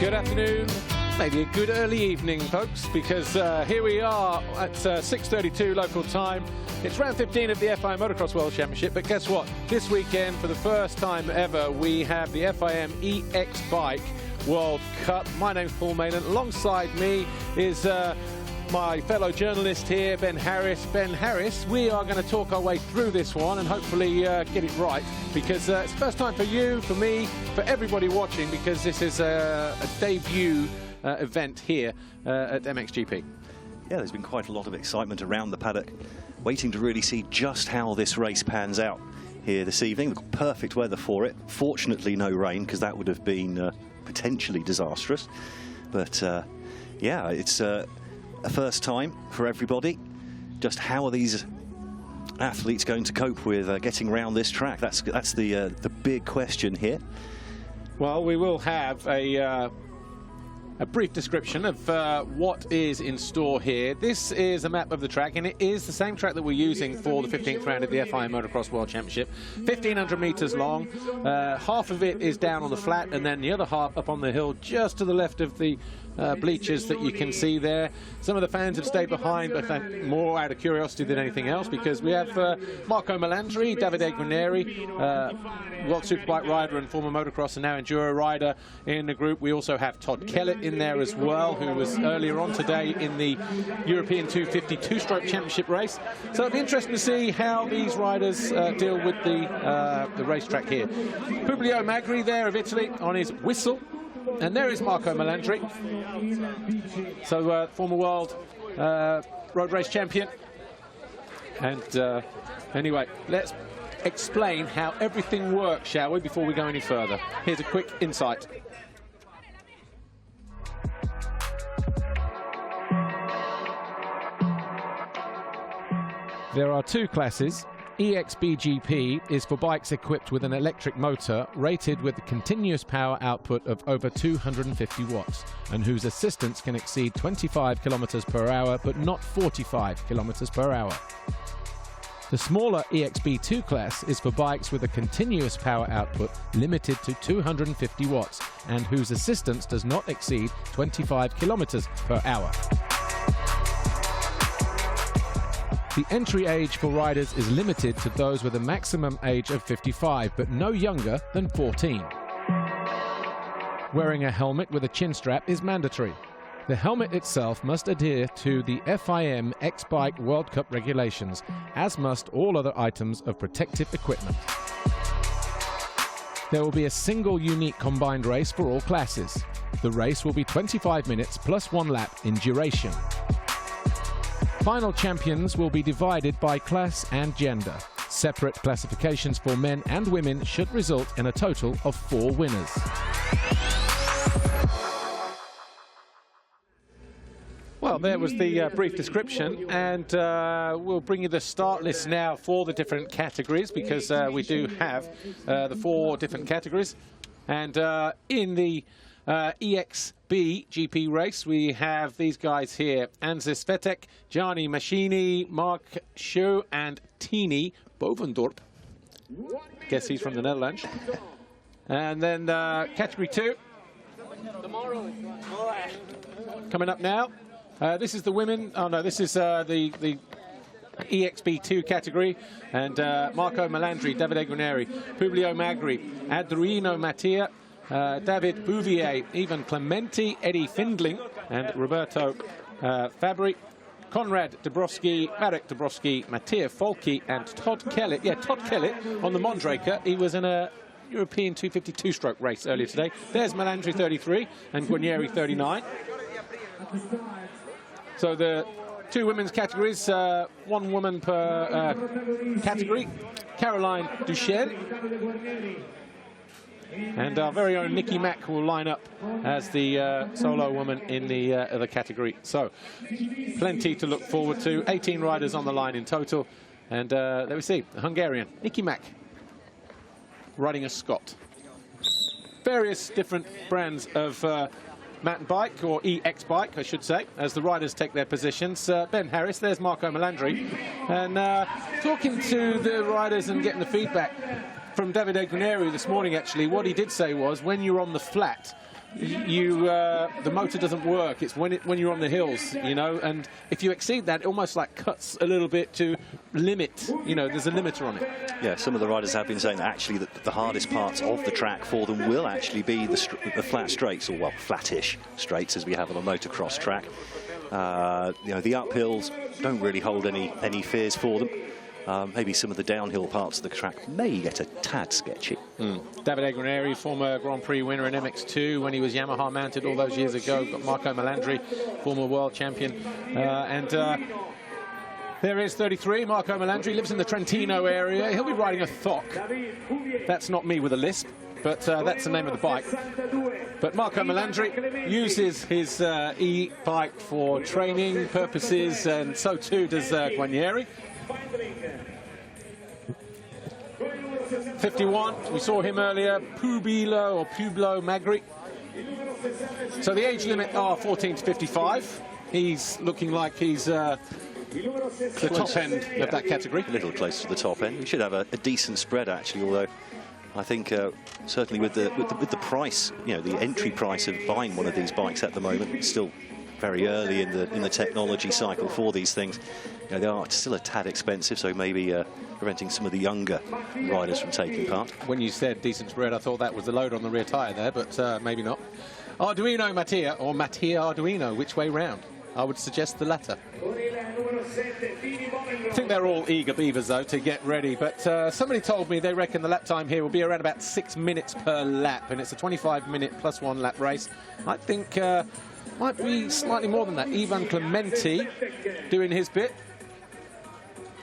Good afternoon, maybe a good early evening, folks, because here we are at 6:32 local time. It's round 15 of the FIM Motocross World Championship, but guess what? This weekend, for the first time ever, we have the FIM E-Xbike World Cup. My name's Paul Mayland. Alongside me is my fellow journalist here, Ben Harris. Ben Harris, we are going to talk our way through this one and hopefully get it right, because it's the first time for you, for me, for everybody watching, because this is a debut event here at MXGP. Yeah, there's been quite a lot of excitement around the paddock, waiting to really see just how this race pans out here this evening. Perfect weather for it. Fortunately, no rain, because that would have been potentially disastrous. But yeah, it's a first time for everybody. Just how are these athletes going to cope with getting around this track? That's the big question here. Well, we will have a brief description of what is in store here. This is a map of the track, and it is the same track that we're using for the 15th round of the FIM Motocross World Championship. 1,500 meters long. Half of it is down on the flat, and then the other half up on the hill just to the left of the bleachers that you can see there. Some of the fans have stayed behind, but more out of curiosity than anything else, because we have Marco Melandri, Davide Guarneri, World Superbike rider and former motocross and now enduro rider in the group. We also have Todd Kellett in there as well, who was earlier on today in the European 250 two-stroke championship race. So it'll be interesting to see how these riders deal with the racetrack here. Publio Magri there of Italy on his whistle. And there is Marco Melandri, so former world road race champion. And anyway, let's explain how everything works, shall we, before we go any further. Here's a quick insight. There are two classes. E-Xbike is for bikes equipped with an electric motor rated with a continuous power output of over 250 watts and whose assistance can exceed 25 kilometers per hour but not 45 kilometers per hour. The smaller EXB2 class is for bikes with a continuous power output limited to 250 watts and whose assistance does not exceed 25 kilometers per hour. The entry age for riders is limited to those with a maximum age of 55, but no younger than 14. Wearing a helmet with a chin strap is mandatory. The helmet itself must adhere to the FIM X-Bike World Cup regulations, as must all other items of protective equipment. There will be a single unique combined race for all classes. The race will be 25 minutes plus 1 lap in duration. Final champions will be divided by class and gender. Separate classifications for men and women should result in a total of 4 winners. Well, there was the brief description, and we'll bring you the start list now for the different categories, because we do have the 4 different categories. And in the E-Xbike GP race, we have these guys here: Anzis Vetek, Gianni Maschini, Mark Schou, and Tini Bovendorp. Guess he's from the Netherlands. And then category 2 coming up now. This is the women. Oh no, this is the EXB2 category, and Marco Melandri, Davide Guarneri, Publio Magri, Adriano Mattia, David Bouvier, Ivan Clementi, Eddie Findling, and Roberto Fabri, Konrad Dabrowski, Marek Dabrowski, Mattia Folke, and Todd Kellett. Yeah, Todd Kellett on the Mondraker. He was in a European 252 stroke race earlier today. There's Melandri 33 and Guarneri 39. So the 2 women's categories, 1 woman per category. Caroline Duchel. And our very own Nikki Mack will line up as the solo woman in the other category. So plenty to look forward to. 18 riders on the line in total. And there we see the Hungarian Nikki Mack riding a Scott. Various different brands of mountain bike, or E-Xbike, I should say, as the riders take their positions. Ben Harris, there's Marco Melandri. And talking to the riders and getting the feedback from Davide Guarneri this morning, actually, what he did say was, when you're on the flat, the motor doesn't work. It's when you're on the hills, you know, and if you exceed that, it almost like cuts a little bit to limit, you know, there's a limiter on it. Yeah, some of the riders have been saying that actually the hardest parts of the track for them will actually be the flat straights, or, well, flattish straights as we have on a motocross track. You know, the uphills don't really hold any fears for them. Maybe some of the downhill parts of the track may get a tad sketchy. Davide Guarneri, former Grand Prix winner in MX2 when he was Yamaha mounted all those years ago. Got Marco Melandri, former world champion. There is 33, Marco Melandri, lives in the Trentino area. He'll be riding a Thoc. That's not me with a lisp, but that's the name of the bike. But Marco Melandri uses his e-bike for training purposes, and so too does Guarneri. 51, we saw him earlier, Publo Magri. So the age limit are 14 to 55. He's looking like he's the top end of that category. A little close to the top end. We should have a decent spread actually, although I think certainly with the price, you know, the entry price of buying one of these bikes at the moment, it's still very early in the technology cycle for these things. You know, they are still a tad expensive, so maybe preventing some of the younger riders from taking part. When you said decent spread, I thought that was the load on the rear tyre there, but maybe not. Arduino Mattia, or Mattia Arduino, which way round? I would suggest the latter. I think they're all eager beavers, though, to get ready. But somebody told me they reckon the lap time here will be around about 6 minutes per lap, and it's a 25-minute plus 1 lap race. I think might be slightly more than that. Ivan Clementi doing his bit.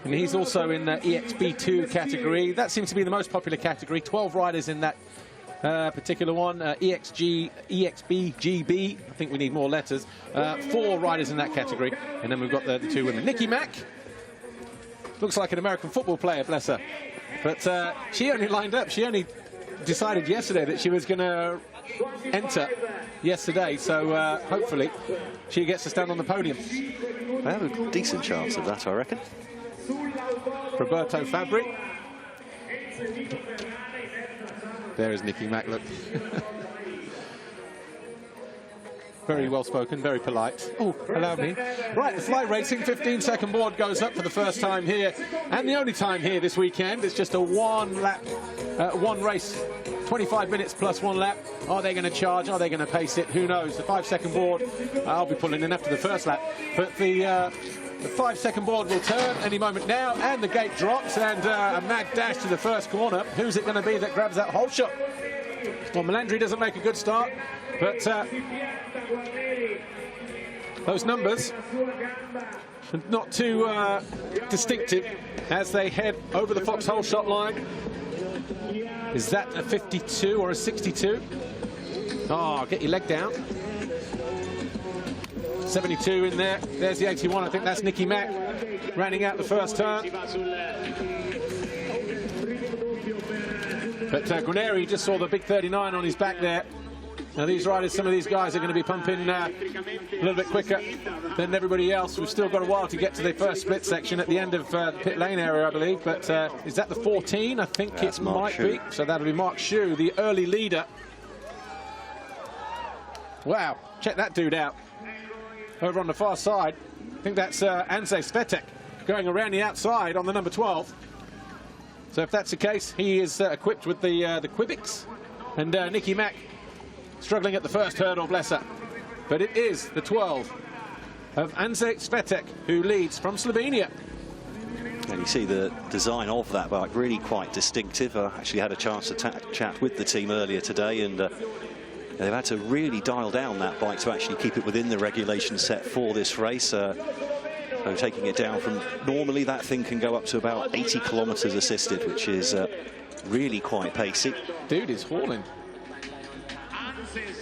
And he's also in the EXB2 category. That seems to be the most popular category. 12 riders in that particular one. EXBGB. I think we need more letters. 4 riders in that category. And then we've got the 2 women. Nikki Mack. Looks like an American football player, bless her. But she only lined up. She only decided yesterday that she was going to enter yesterday. So hopefully she gets to stand on the podium. They have a decent chance of that, I reckon. Roberto Fabri. There is Nikki Mack, look. Very well spoken, very polite. Oh, allow me. Right, the fly racing 15-second board goes up for the first time here, and the only time here this weekend. It's just a one race, 25 minutes plus 1 lap. Are they going to charge? Are they going to pace it? Who knows? The 5-second board, I'll be pulling in after the first lap. But the 5-second board will turn any moment now, and the gate drops, and a mad dash to the first corner. Who's it going to be that grabs that whole shot? Well, Melandri doesn't make a good start, but those numbers are not too distinctive as they head over the foxhole shot line. Is that a 52 or a 62? Oh, get your leg down. 72 in there. There's the 81. I think that's Nikki Mack rounding out the first turn. But Guarneri just saw the big 39 on his back there. Now these riders, some of these guys are going to be pumping a little bit quicker than everybody else. We've still got a while to get to the first split section at the end of the pit lane area, I believe. But is that the 14? I think it might be. So that'll be Mark Shue, the early leader. Wow, check that dude out. Over on the far side, I think that's Andrzej Svetek going around the outside on the number 12. So if that's the case, he is equipped with the Quibics. And Nikki Mack struggling at the first hurdle, bless her. But it is the 12 of Andrzej Svetek who leads from Slovenia. And you see the design of that bike really quite distinctive. I actually had a chance to chat with the team earlier today, and they've had to really dial down that bike to actually keep it within the regulation set for this race. So taking it down from, normally that thing can go up to about 80 kilometers assisted, which is really quite pacey. Dude is hauling.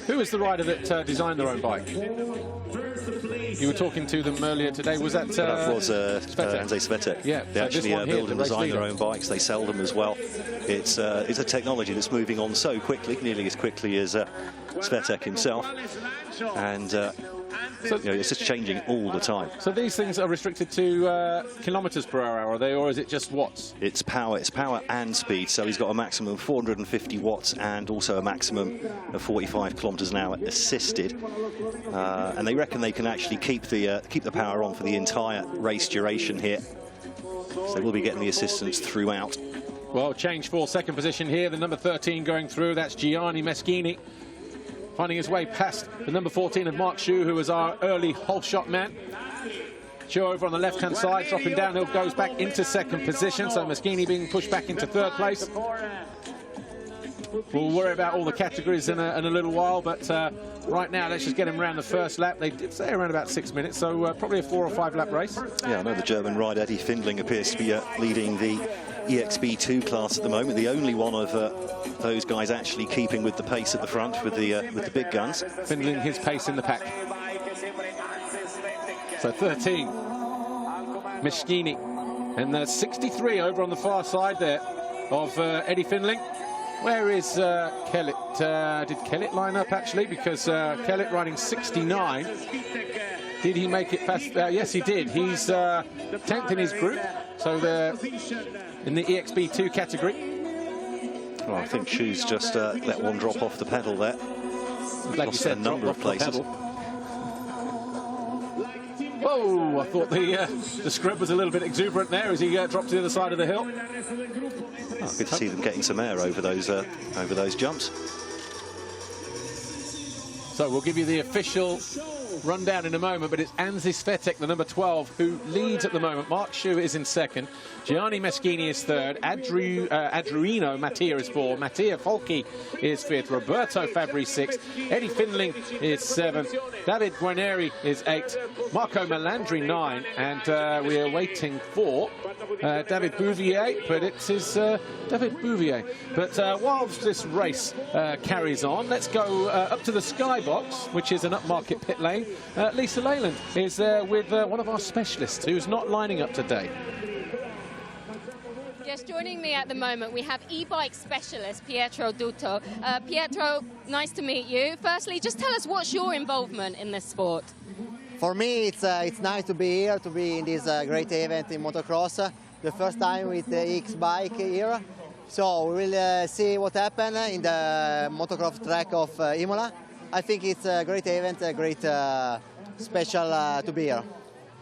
Who is the rider that designed their own bike? You were talking to them earlier today. Was that that was Andrzej Svetek. Yeah, they actually build and design their own bikes. They sell them as well. It's a technology that's moving on so quickly, nearly as quickly as Svetek himself. And So, You know, it's just changing all the time. so these things are restricted to kilometers per hour, are they, or is it just watts? It's power and speed. So he's got a maximum of 450 watts and also a maximum of 45 kilometers an hour assisted. And they reckon they can actually keep the power on for the entire race duration here. So we'll be getting the assistance throughout. Well, change for second position here. The number 13 going through. That's Gianni Meschini, finding his way past the number 14 of Mark Schuh, who was our early whole shot man. Schuh over on the left-hand side, dropping downhill, goes back into second position. So Meschini being pushed back into third place. We'll worry about all the categories in a little while, but right now let's just get him around the first lap. They did say around about 6 minutes, so probably a 4 or 5 lap race. Yeah, I know the German rider Eddie Findling appears to be leading the EXB2 class at the moment, the only one of those guys actually keeping with the pace at the front with the big guns. Findling his pace in the pack. So 13, Meschini, and 63 over on the far side there of Eddie Findling. Where is Kellett? Did Kellett line up actually? Because Kellett riding 69. Did he make it past? Yes, he did. He's 10th in his group. So in the EXB2 category. Well, I think Schuh's just let one drop off the pedal there. Like Lost you said, a number of places. Whoa, I thought the scrub was a little bit exuberant there as he dropped to the other side of the hill. Oh, good to see them getting some air over those jumps. So we'll give you the official rundown in a moment, but it's Anzi Svetek, the number 12, who leads at the moment. Mark Schuh is in second. Gianni Meschini is third. Adruino Mattia is fourth. Mattia Folchi is fifth. Roberto Fabri sixth. Eddie Findling is seventh. David Guarneri is eighth. Marco Melandri 9. And we are waiting for David Bouvier, but it is David Bouvier. But whilst this race carries on, let's go up to the Skybox, which is an upmarket pit lane. Lisa Leyland is there with one of our specialists who's not lining up today. Yes, joining me at the moment, we have e-bike specialist Pietro Dutto. Pietro, nice to meet you. Firstly, just tell us what's your involvement in this sport? For me, it's nice to be here, to be in this great event in motocross. The first time with the E-Xbike here. So we will see what happens in the motocross track of Imola. I think it's a great event, a great special to be here.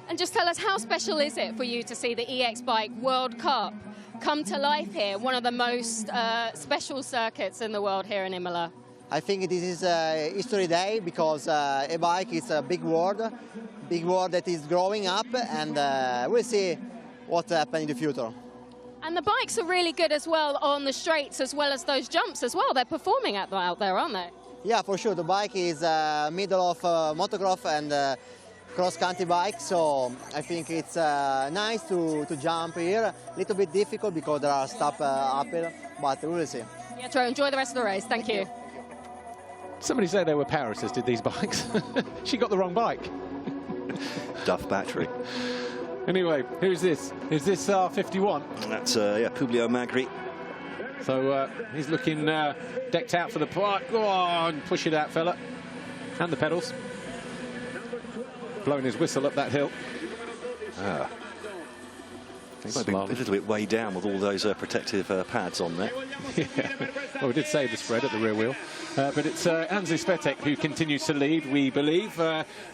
And just tell us, how special is it for you to see the E-Xbike World Cup come to life here, one of the most special circuits in the world here in Imola? I think this is a history day because e-bike is a big world that is growing up, and we'll see what happens in the future. And the bikes are really good as well on the straights as well as those jumps as well. They're performing out there, aren't they? Yeah, for sure. The bike is middle of motocross and cross-country bike, so I think it's nice to jump here. A little bit difficult because there are stuff uphill, but we will see. Yeah, Joe, enjoy the rest of the race. Thank you. Somebody say they were power assisted, these bikes. She got the wrong bike. Duff battery. Anyway, who's this? Is this R51? That's Publio Magri. So he's looking decked out for the park. Go on, push it out, fella. And the pedals. Blowing his whistle up that hill. He might be a little bit way down with all those protective pads on there. Yeah. Well, we did say the spread at the rear wheel. But it's Anzi Svetek who continues to lead, we believe.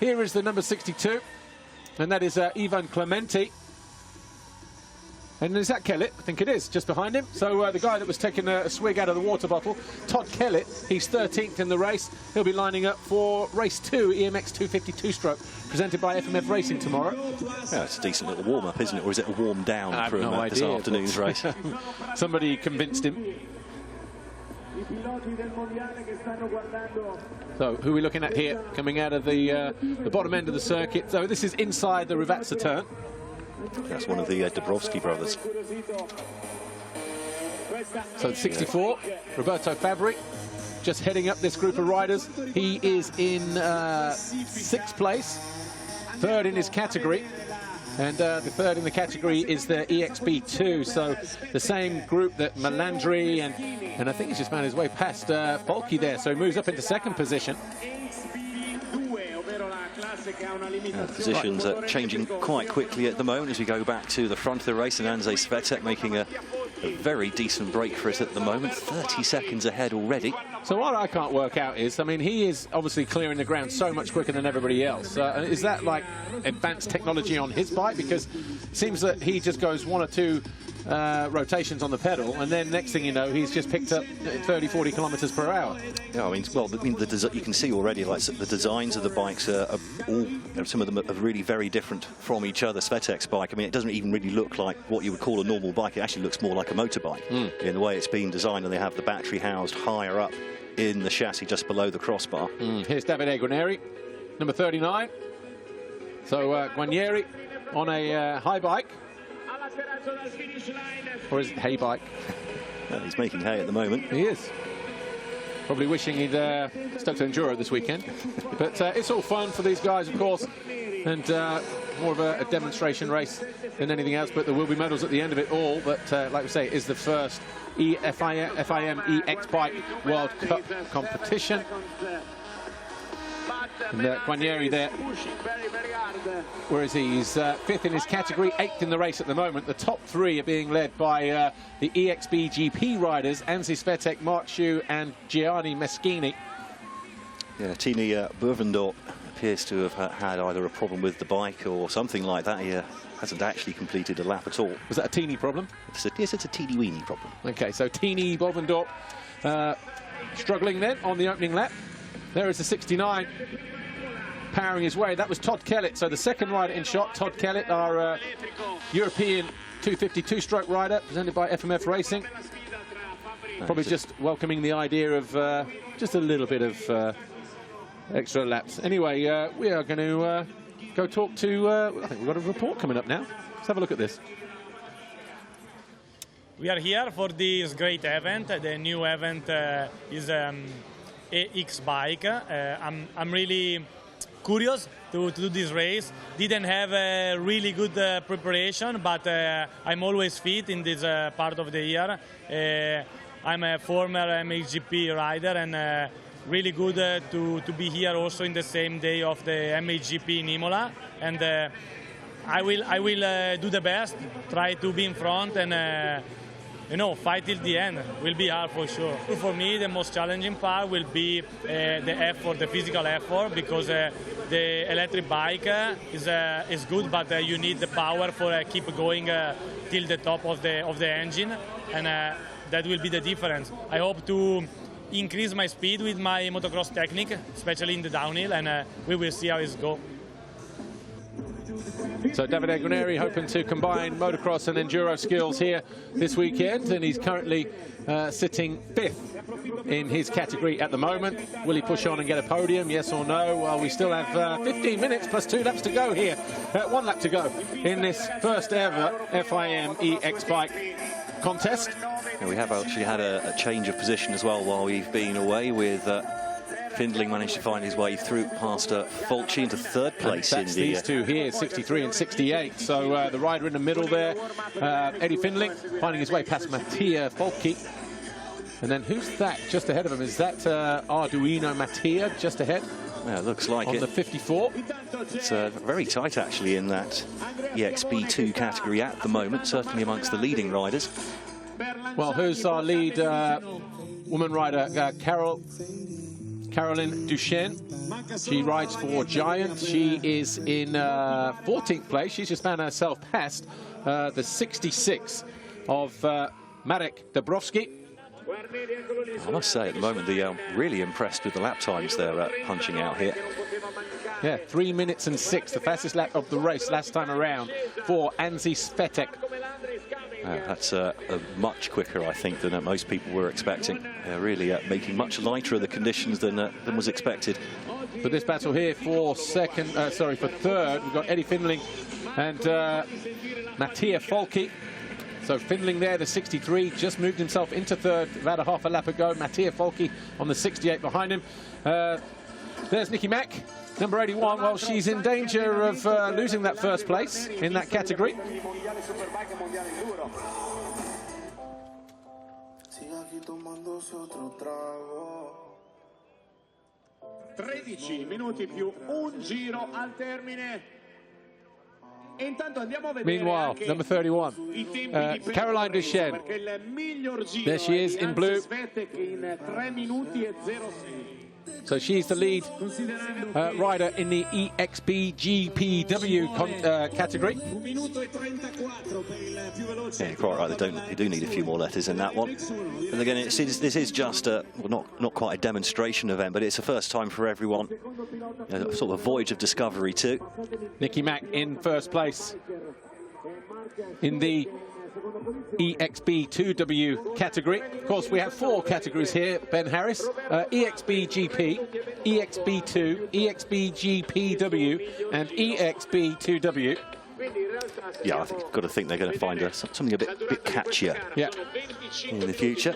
Here is the number 62. And that is Ivan Clementi. And is that Kellett? I think it is, just behind him. So the guy that was taking a swig out of the water bottle, Todd Kellett, he's 13th in the race. He'll be lining up for race 2, EMX 252 stroke, presented by FMF Racing tomorrow. Yeah, it's a decent little warm-up, isn't it? Or is it a warm down from this afternoon's race? Somebody convinced him. So who are we looking at here, coming out of the bottom end of the circuit? So this is inside the Rivazza turn. That's one of the Dabrowski brothers. So 64, Roberto Fabri, just heading up this group of riders. He is in 6th place, 3rd in his category. And the 3rd in the category is the EXB2, so the same group that Melandri and I think he's just found his way past Folchi there, so he moves up into 2nd position. Positions are changing quite quickly at the moment as we go back to the front of the race, and Andrzej Swiatek making a very decent break for it at the moment, 30 seconds ahead already. So what I can't work out is, I mean, he is obviously clearing the ground so much quicker than everybody else. Is that like advanced technology on his bike? Because it seems that he just goes 1 or 2 rotations on the pedal, and then next thing you know, he's just picked up 30, 40 kilometers per hour. Yeah, I mean, well, you can see already, like, the designs of the bikes are all, some of them are really very different from each other. Swiatek's bike, I mean, it doesn't even really look like what you would call a normal bike. It actually looks more like a motorbike in the way it's been designed, and they have the battery housed higher up in the chassis, just below the crossbar. Here's Davide Guarnieri, number 39. So Guarnieri on a high bike. Or is it hay bike? Well, he's making hay at the moment. He is. Probably wishing he'd stuck to Enduro this weekend. But it's all fun for these guys, of course, and more of a demonstration race than anything else. But there will be medals at the end of it all. But like we say, it is the first FIM E-Xbike World Cup competition. And Guarnieri there, where is he? He's 5th in his category, 8th in the race at the moment. The top 3 are being led by the MXGP riders, Andrzej Swiatek, Mark Schuh and Gianni Meschini. Yeah, Tini Bovendorp appears to have had either a problem with the bike or something like that. He hasn't actually completed a lap at all. Was that a teeny problem? Yes, it's a teeny-weeny problem. Okay, so Tini Bovendorp struggling then on the opening lap. There is the 69 powering his way. That was Todd Kellett. So the second rider in shot, Todd Kellett, our European 252-stroke rider, presented by FMF Racing. Probably just welcoming the idea of just a little bit of extra laps. Anyway, we are going to go talk to, I think we've got a report coming up now. Let's have a look at this. We are here for this great event. The new event is E-Xbike. I'm really curious to do this race. Didn't have a really good preparation, but I'm always fit in this part of the year. I'm a former MXGP rider, and really good to be here also in the same day of the MXGP in Imola. And I will do the best, try to be in front, and you know, fight till the end. Will be hard for sure. For me, the most challenging part will be the effort, the physical effort, because the electric bike is good, but you need the power for keep going till the top of the engine, and that will be the difference. I hope to increase my speed with my motocross technique, especially in the downhill, and we will see how it goes. So Davide Guarnieri hoping to combine motocross and enduro skills here this weekend, and he's currently sitting 5th in his category at the moment. Will he push on and get a podium, yes or no? Well, we still have 15 minutes plus 2 laps to go here. 1 lap to go in this first ever FIM E-Xbike contest. Yeah, we have actually had a change of position as well while we've been away, with Findling managed to find his way through past Fulci into 3rd place. And that's in these two here, 63 and 68. So the rider in the middle there, Eddie Findling, finding his way past Mattia Fulci. And then who's that just ahead of him? Is that Arduino Mattia just ahead? Yeah, looks like on it. The 54. It's very tight actually in that EXP2 category at the moment, certainly amongst the leading riders. Well, who's our lead woman rider? Caroline Duchesne. She rides for Giant. She is in 14th place. She's just found herself past the 66 of Marek Dabrowski. I must say, at the moment, they're really impressed with the lap times they're punching out here. Yeah, 3 minutes and 6, the fastest lap of the race last time around for Andrzej Swiatek. That's much quicker, I think, than most people were expecting. Really making much lighter of the conditions than was expected. For this battle here, for 3rd, we've got Eddie Findling and Mattia Fulci. So Findling there, the 63, just moved himself into 3rd about a half a lap ago. Mattia Fulci on the 68 behind him. There's Nikki Mack, number 81. Well, she's in danger of losing that 1st place in that category. 13 minuti più un giro al termine. Meanwhile, number 31, Caroline Duchenne. There she is in blue. So she's the lead rider in the E-Xbike category. Yeah, quite right. They do need a few more letters in that one. And again, this is just a, well, not quite a demonstration event, but it's the first time for everyone. You know, sort of a voyage of discovery too. Nikki Mack in first place in the E-Xbike2W category. Of course, we have 4 categories here, Ben Harris. E-Xbike-GP, E-Xbike2, E-Xbike-GPW, and E-Xbike2W. Yeah, I think you've got to think they're going to find something a bit catchier in the future.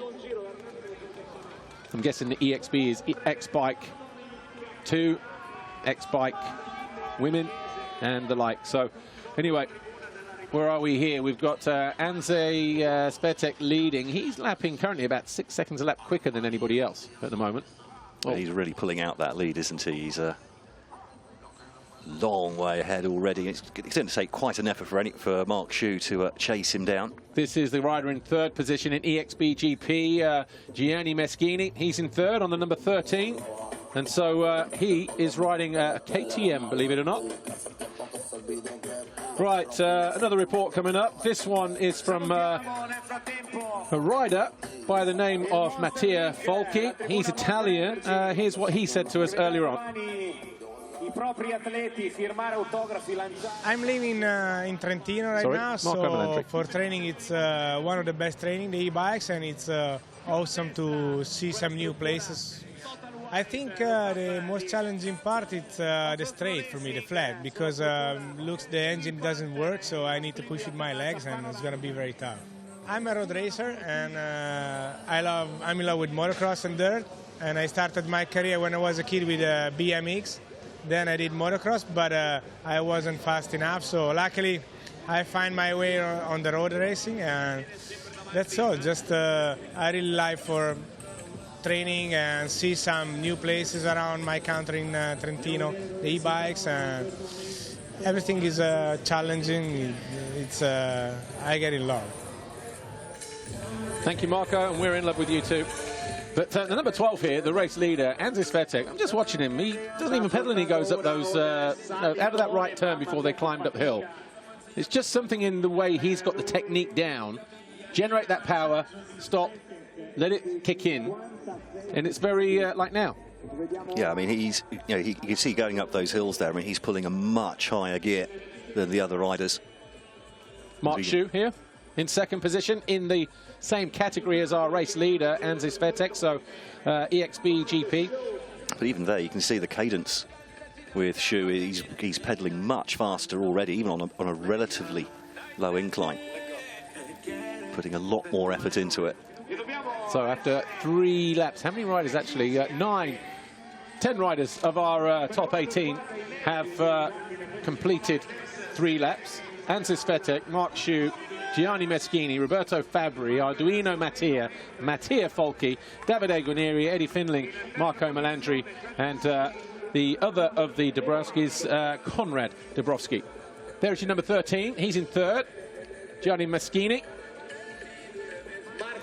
I'm guessing the E-Xb is X-Bike 2, X-Bike Women, and the like. So, anyway, where are we here? We've got Andrzej Swiatek leading. He's lapping currently about 6 seconds a lap quicker than anybody else at the moment. Well, he's really pulling out that lead, isn't he? He's a long way ahead already. It's going to take quite an effort for Mark Schuh to chase him down. This is the rider in third position in E-Xbike-GP, Gianni Meschini. He's in third on the number 13. And so he is riding a KTM, believe it or not. Right, another report coming up. This one is from a rider by the name of Mattia Folchi. He's Italian. Here's what he said to us earlier on. I'm living in Trentino right now, so for training it's one of the best training, the e-bikes, and it's awesome to see some new places. I think the most challenging part is the straight for me, the flat, because looks the engine doesn't work, so I need to push with my legs, and it's going to be very tough. I'm a road racer, and I'm in love with motocross and dirt, and I started my career when I was a kid with BMX. Then I did motocross, but I wasn't fast enough, so luckily I find my way on the road racing, and that's all. Just I really like for training and see some new places around my country in Trentino, the e-bikes, and everything is challenging. It's I get in love. Thank you, Marco, and we're in love with you too. But the number 12 here, the race leader, Andrzej Swiatek, I'm just watching him. He doesn't even pedal and he goes up those, out of that right turn before they climbed uphill. It's just something in the way he's got the technique down. Generate that power, stop, let it kick in, and it's very like now. Yeah, I mean, you can see going up those hills there, I mean, he's pulling a much higher gear than the other riders. Mark Schuh here in second position in the same category as our race leader, Andrzej Swiatek, so E-Xbike-GP. But even there, you can see the cadence with Schuh. He's pedaling much faster already, even on a relatively low incline. Putting a lot more effort into it. So after 3 laps, how many riders actually? 10 riders of our top 18 have completed 3 laps. Andrzej Swiatek, Mark Schuh, Gianni Meschini, Roberto Fabbri, Arduino Mattia, Mattia Folchi, Davide Guarnieri, Eddie Finling, Marco Melandri, and the other of the Dabrowskis, Konrad Dabrowski. There's your number 13. He's in third. Gianni Meschini.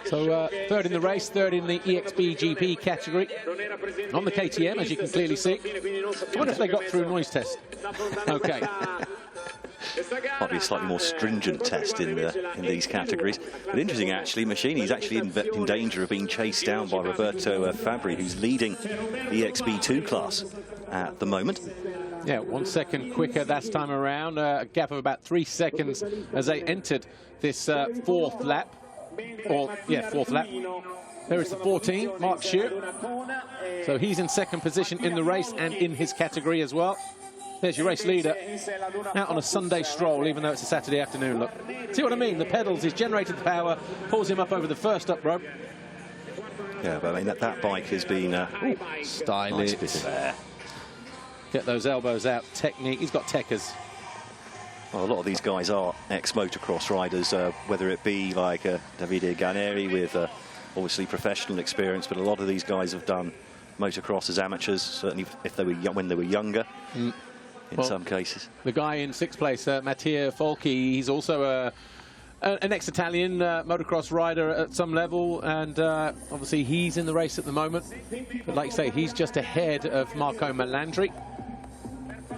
So third in the race, third in the E-Xbike-GP category. On the KTM, as you can clearly see. I wonder if they got through a noise test. Okay. Might be a slightly more stringent test in these categories. But interesting, actually, Meschini's actually in danger of being chased down by Roberto Fabbri, who's leading the XB2 class at the moment. Yeah, 1 second quicker this time around. A gap of about 3 seconds as they entered this fourth lap. Fourth lap. There is the 14, Mark Schuh. So he's in second position in the race and in his category as well. There's your race leader, out on a Sunday stroll, even though it's a Saturday afternoon, look. See what I mean? The pedals, he's generated the power, pulls him up over the first up rope. Yeah, but I mean, that bike has been style nice it. bit of air. Get those elbows out, technique. He's got techers. Well, a lot of these guys are ex-motocross riders, whether it be like Davide Guarnieri with obviously professional experience, but a lot of these guys have done motocross as amateurs, certainly if they were when they were younger. In some cases. The guy in 6th place, Mattia Folchi, he's also an ex-Italian motocross rider at some level, and obviously he's in the race at the moment. But like I say, he's just ahead of Marco Melandri.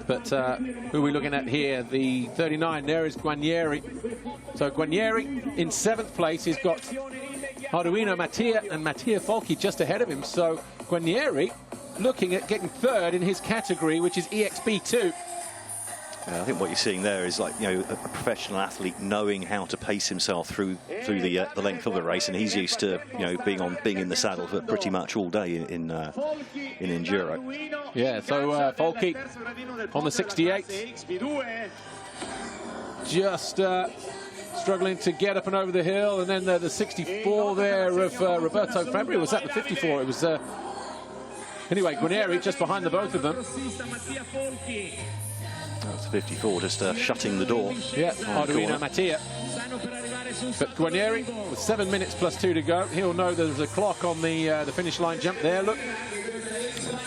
But who are we looking at here? The 39, there is Guarnieri. So Guarnieri in 7th place. He's got Arduino Mattia and Mattia Folchi just ahead of him. So Guarnieri looking at getting 3rd in his category, which is EXP2. I think what you're seeing there is, like, you know, a professional athlete knowing how to pace himself through the length of the race, and he's used to, you know, being in the saddle for pretty much all day in enduro. Yeah, so Folchi on the 68, just struggling to get up and over the hill, and then the 64 there of Roberto Fabri. Was that the 54? It was anyway, Guarnieri just behind the both of them. That's 54, just shutting the door. Yeah, Arduino Mattia. But Guarnieri with 7 minutes plus 2 to go. He'll know there's a clock on the finish line jump there. Look.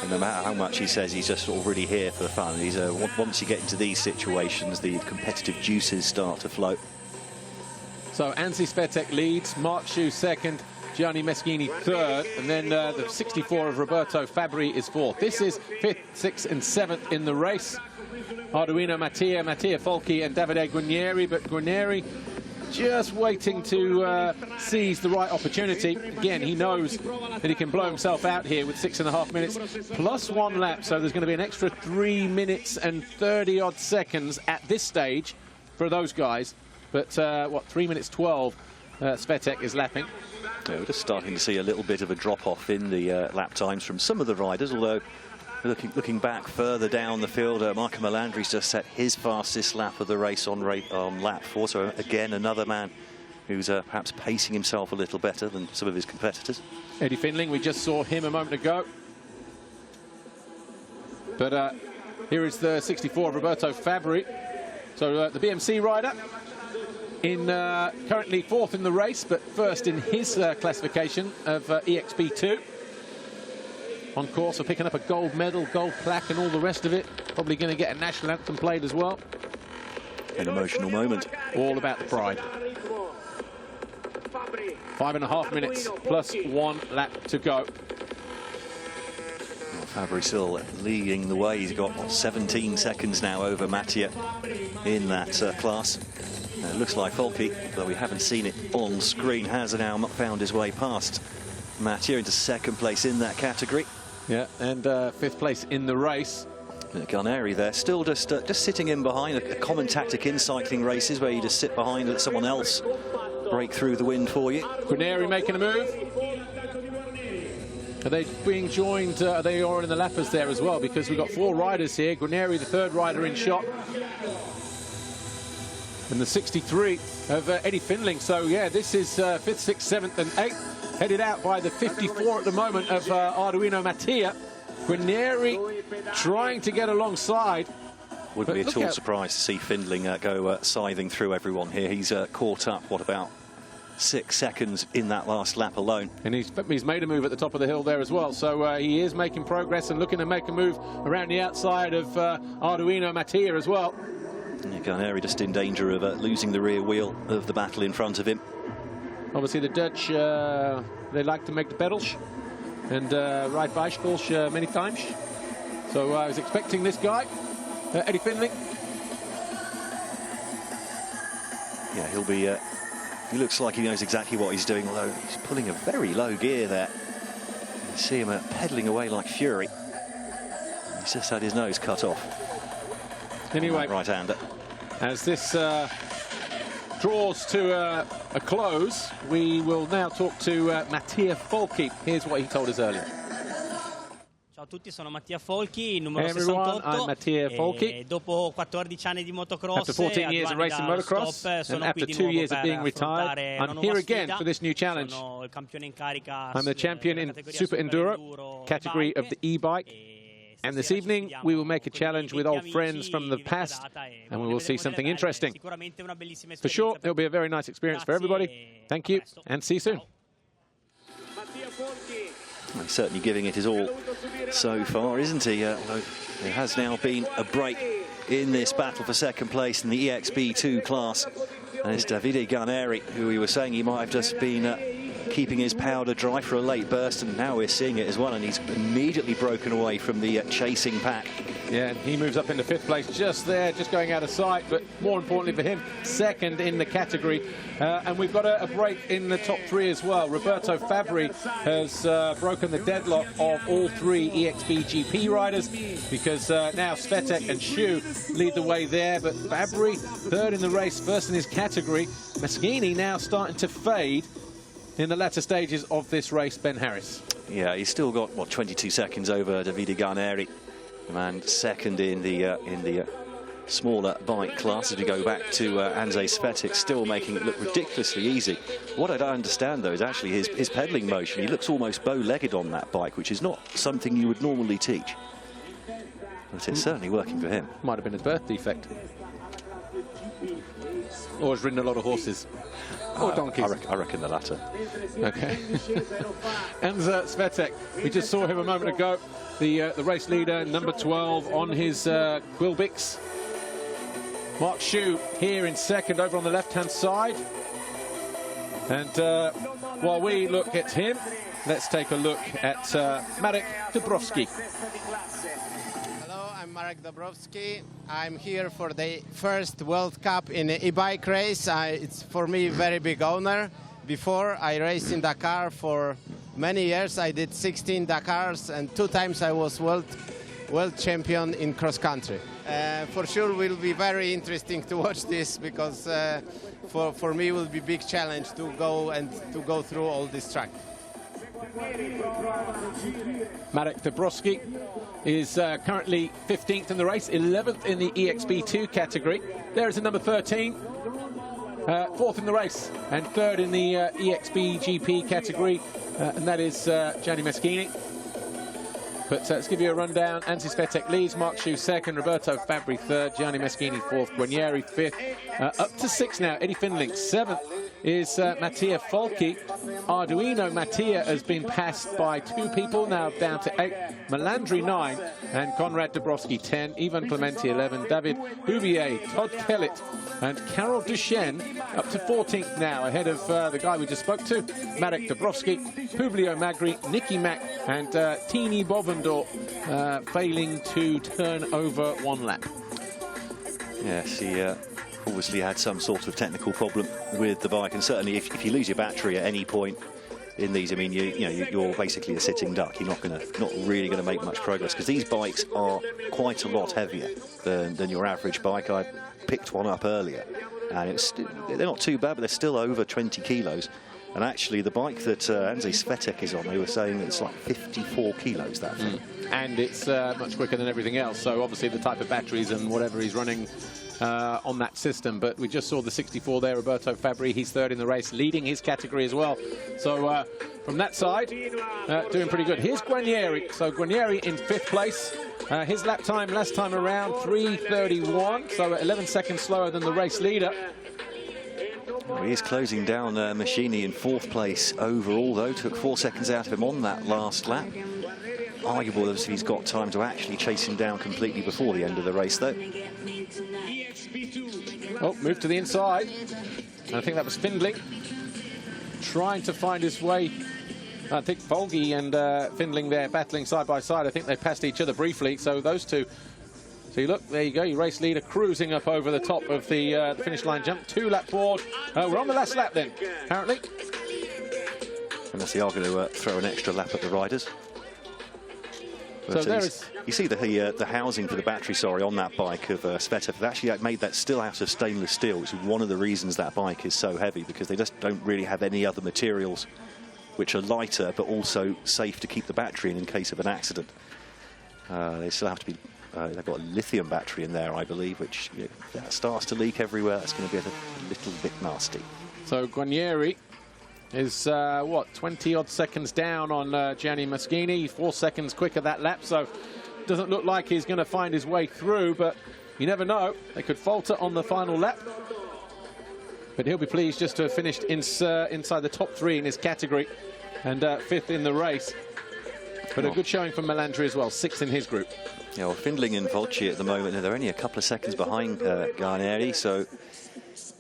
And no matter how much he says, he's just sort of really here for the fun. He's once you get into these situations, the competitive juices start to flow. So Anzi Swiatek leads, Mark Schuh 2nd, Gianni Meschini 3rd, and then the 64 of Roberto Fabri is 4th. This is 5th, 6th and 7th in the race. Arduino Mattia, Mattia Folchi and Davide Guarnieri, but Guarnieri just waiting to seize the right opportunity. Again, he knows that he can blow himself out here with 6.5 minutes plus 1 lap, so there's going to be an extra 3 minutes and 30-odd seconds at this stage for those guys. But, what, 3 minutes 12 Swiatek is lapping. Yeah, we're just starting to see a little bit of a drop-off in the lap times from some of the riders, although looking back further down the field, Marco Melandri's just set his fastest lap of the race on lap 4. So again, another man who's perhaps pacing himself a little better than some of his competitors. Eddie Findling, we just saw him a moment ago. But here is the 64 of Roberto Fabri. So the BMC rider in currently 4th in the race, but 1st in his classification of EXP2. On course for picking up a gold medal, gold plaque and all the rest of it. Probably going to get a national anthem played as well. An emotional moment. All about the pride. 5.5 minutes plus 1 lap to go. Well, Fabri still leading the way. He's got 17 seconds now over Mattia in that class. It looks like Folchi, though we haven't seen it on screen, has now found his way past Mattia into 2nd place in that category. Yeah, and 5th place in the race. Guarnieri there, still just sitting in behind. A common tactic in cycling races where you just sit behind and let someone else break through the wind for you. Guarnieri making a move. Are they being joined? Are they all in the lappers there as well? Because we've got 4 riders here. Guarnieri, the 3rd rider in shot. And the 63 of Eddie Findling. So, yeah, this is 5th, 6th, 7th and 8th. Headed out by the 54 at the moment of Arduino Mattia. Guarnieri trying to get alongside. Wouldn't be at all surprised to see Findling go scything through everyone here. He's caught up, what, about 6 seconds in that last lap alone. And he's made a move at the top of the hill there as well. So he is making progress and looking to make a move around the outside of Arduino Mattia as well. Yeah, Guarnieri just in danger of losing the rear wheel of the battle in front of him. Obviously, the Dutch, they like to make the pedals and ride bicycles many times. So I was expecting this guy, Eddie Findling. Yeah, he'll be... he looks like he knows exactly what he's doing, although he's pulling a very low gear there. You see him pedalling away like fury. He's just had his nose cut off. Anyway, right-hander. As this draws to a close, we will now talk to Mattia Folchi. Here's what he told us earlier. Ciao a tutti, sono Mattia Folchi, numero hey everyone, 68. I'm Mattia Folchi. Dopo 14 anni di motocross, after 14 years of racing motocross, and after 2 years of being retired, I'm here again for this new challenge. I'm the champion in Super Enduro, category of the E-Bike. And this evening, we will make a challenge with old friends from the past, and we will see something interesting. For sure, it'll be a very nice experience for everybody. Thank you, and see you soon. Well, he's certainly giving it his all so far, isn't he? Although there has now been a break in this battle for second place in the EXB2 class. And it's Davide Garneri, who we were saying he might have just been keeping his powder dry for a late burst, and now we're seeing it as well, and he's immediately broken away from the chasing pack. Yeah, he moves up into 5th place, just there, just going out of sight, but more importantly for him, 2nd in the category. And we've got a break in the top 3 as well. Roberto Fabri has broken the deadlock of all 3 EXBGP riders, because now Svetek and Shu lead the way there, but Fabri 3rd in the race, 1st in his category. Meschini now starting to fade in the latter stages of this race, Ben Harris. Yeah, he's still got, what, 22 seconds over Davide Garneri, and 2nd in the smaller bike class as we go back to Andrzej Svetek, still making it look ridiculously easy. What I don't understand, though, is actually his pedalling motion. He looks almost bow-legged on that bike, which is not something you would normally teach. But it's certainly working for him. Might have been a birth defect. Or has ridden a lot of horses. Or donkeys. I reckon the latter. Okay. Andrzej Svetek, we just saw him a moment ago. The race leader, number 12, on his Quilbix. Mark Shu here in 2nd over on the left-hand side. And while we look at him, let's take a look at Marek Dąbrowski. I'm Marek Dąbrowski. I'm here for the first World Cup in the e-bike race. It's for me a very big honor. Before I raced in Dakar for many years. I did 16 Dakars and 2 times I was world champion in cross country. For sure will be very interesting to watch this, because for me it will be a big challenge to go through all this track. Marek Dąbrowski is currently 15th in the race, 11th in the EXB2 category. There is a number 13, 4th in the race, and 3rd in the EXBGP category, and that is Gianni Meschini. But let's give you a rundown. Andrzej Svetek leads, Mark Shu 2nd, Roberto Fabri 3rd, Gianni Meschini 4th, Guarnieri 5th. Up to 6 now, Eddie Findling 7th is Mattia Folchi. Arduino Mattia has been passed by 2 people, now down to 8. Melandri 9, and Konrad Dąbrowski 10, Ivan Clementi 11, David Hubier, Todd Kellett, and Carol Duchenne up to 14th now, ahead of the guy we just spoke to, Marek Dąbrowski, Publio Magri, Nicky Mack, and Tini Bovendor failing to turn over 1 lap. Yes, he obviously had some sort of technical problem with the bike, and certainly if you lose your battery at any point in these, I mean, you're basically a sitting duck. You're not really going to make much progress, because these bikes are quite a lot heavier than your average bike. I picked one up earlier, and they're not too bad, but they're still over 20 kilos. And actually, the bike that Andrzej Svetek is on, they were saying it's like 54 kilos, that thing. And it's much quicker than everything else. So obviously the type of batteries and whatever he's running on that system. But we just saw the 64 there, Roberto Fabri. He's 3rd in the race, leading his category as well. So from that side, doing pretty good. Here's Guarnieri. So Guarnieri in 5th place. His lap time last time around, 3:31. So 11 seconds slower than the race leader. Well, he is closing down Meschini in 4th place overall, though. Took 4 seconds out of him on that last lap. Arguable if he's got time to actually chase him down completely before the end of the race, though. Oh, moved to the inside. And I think that was Findling trying to find his way. I think Folgi and Findling there battling side by side. I think they passed each other briefly, so those two. So you look, there you go, your race leader cruising up over the top of the finish line jump. 2-lap board. We're on the last lap then, apparently. Unless they are going to throw an extra lap at the riders. But so there is... You see the housing for the battery, on that bike of Svetek. They've actually made that still out of stainless steel, which is one of the reasons that bike is so heavy, because they just don't really have any other materials which are lighter but also safe to keep the battery in case of an accident. They still have to be... they've got a lithium battery in there, I believe, which if that starts to leak everywhere, that's going to be a little bit nasty. So Guarnieri is, what, 20-odd seconds down on Gianni Meschini, 4 seconds quicker that lap, so doesn't look like he's going to find his way through, but you never know. They could falter on the final lap. But he'll be pleased just to have finished inside the top 3 in his category, and 5th in the race. But a good showing from Melandri as well, 6th in his group. Yeah, well, Findling and Volci at the moment, and they're only a couple of seconds behind Guarneri, so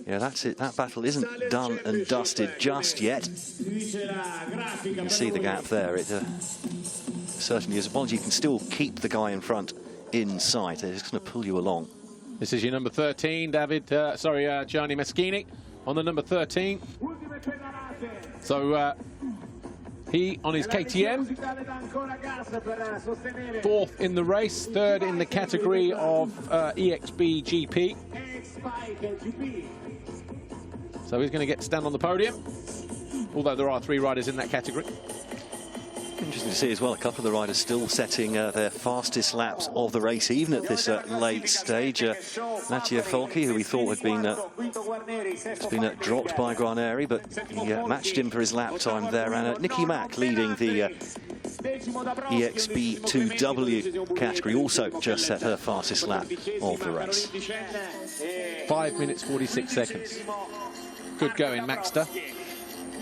yeah, that's it. That battle isn't done and dusted just yet. You can see the gap there. It certainly is. As long as you can still keep the guy in front in sight, it's going to pull you along. This is your number 13, Gianni Meschini on the number 13. So he on his KTM, 4th in the race, 3rd in the category of E-Xbike. So he's going to get to stand on the podium, although there are 3 riders in that category. Interesting to see as well, a couple of the riders still setting their fastest laps of the race, even at this late stage. Mattia Folchi, who we thought had been dropped by Guarneri, but he matched him for his lap time there. And Nicky Mack leading the EXP2W category, also just set her fastest lap of the race. 5 minutes 46 seconds. Good going, Maxter.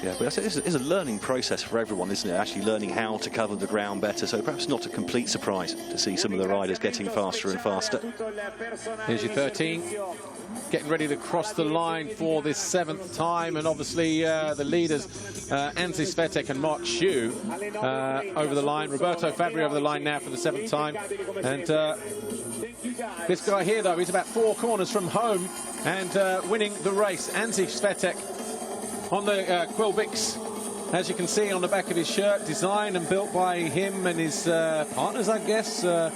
Yeah, but it's a learning process for everyone, isn't it? Actually learning how to cover the ground better, so perhaps not a complete surprise to see some of the riders getting faster and faster. Here's your 13, getting ready to cross the line for this 7th time, and obviously the leaders, Anzi Svetek and Mark Shu, over the line. Roberto Fabri over the line now for the 7th time. And this guy here, though, is about 4 corners from home and winning the race. Anzi Svetek on the Quilbix, as you can see on the back of his shirt, designed and built by him and his partners, I guess, and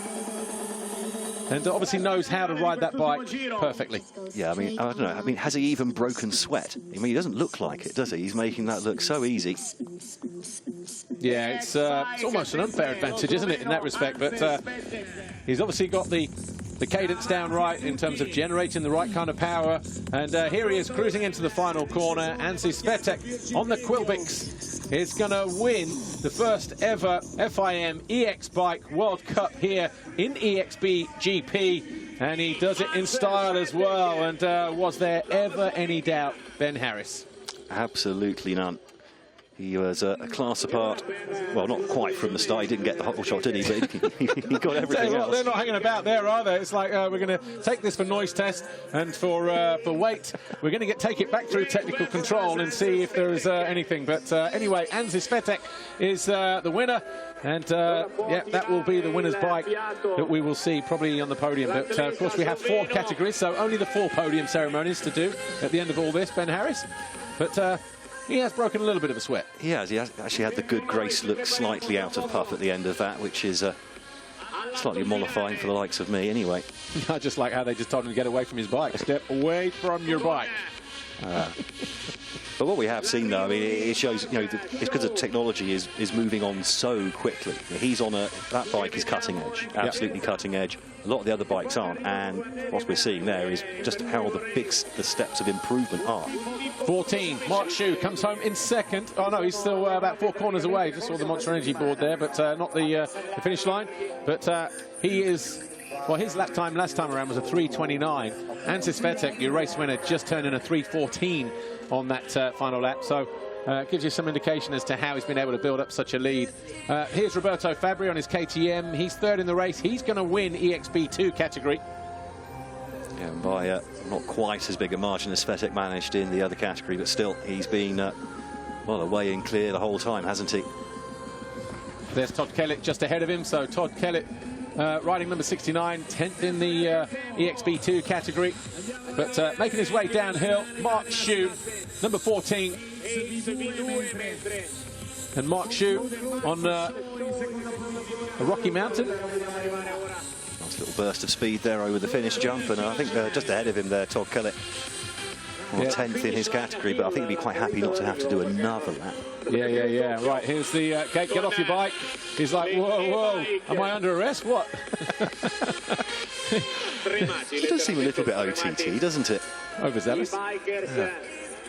obviously knows how to ride that bike perfectly. Yeah, I mean, I don't know, I mean, has he even broken sweat? I mean, he doesn't look like it, does he? He's making that look so easy. Yeah, it's almost an unfair advantage, isn't it, in that respect, but he's obviously got the cadence down right in terms of generating the right kind of power. And here he is cruising into the final corner. Anzi Svetek on the Quilbix is going to win the first ever FIM E-Xbike World Cup here in EXBGP. And he does it in style as well. And was there ever any doubt, Ben Harris? Absolutely none. He was a class apart. Well, not quite from the start. He didn't get the hot shot, did he? But he got everything else. They're not hanging about there, are they? It's like we're going to take this for noise test and for weight. We're going to take it back through technical control and see if there is anything. But anyway, Anzi Svetek is the winner. And yeah, that will be the winner's bike that we will see probably on the podium. But of course, we have 4 categories, so only the 4 podium ceremonies to do at the end of all this, Ben Harris. But he has broken a little bit of a sweat. He has actually had the good grace look slightly out of puff at the end of that, which is slightly mollifying for the likes of me anyway. I just like how they just told him to get away from his bike. Step away from your bike. But what we have seen, though, I mean, it shows, you know, it's because the technology is moving on so quickly. He's on that bike is cutting edge, absolutely cutting edge. A lot of the other bikes aren't, and what we're seeing there is just how the steps of improvement are. 14, Mark Shu comes home in 2nd. Oh no, he's still about 4 corners away. Just saw the Monster Energy board there, but not the finish line. But he is, well, his lap time last time around was a 3:29. Anzi Svetek, your race winner, just turned in a 3:14 on that final lap. So gives you some indication as to how he's been able to build up such a lead. Here's Roberto Fabri on his KTM. He's 3rd in the race. He's going to win EXP2 category. Yeah, and by not quite as big a margin as Svetek managed in the other category, but still, he's been, well, away and clear the whole time, hasn't he? There's Todd Kellett just ahead of him. So Todd Kellett riding number 69, 10th in the EXP2 category. But making his way downhill, Mark Shu, number 14. And Mark Shu on a rocky mountain. Nice little burst of speed there over the finish jump, and I think just ahead of him there, Todd Kellett. Well, 10th in his category, but I think he'd be quite happy not to have to do another lap. Yeah. Right, here's the gate. Get off your bike. He's like, whoa, am I under arrest? What? It does seem a little bit OTT, doesn't it? Overzealous. Yeah.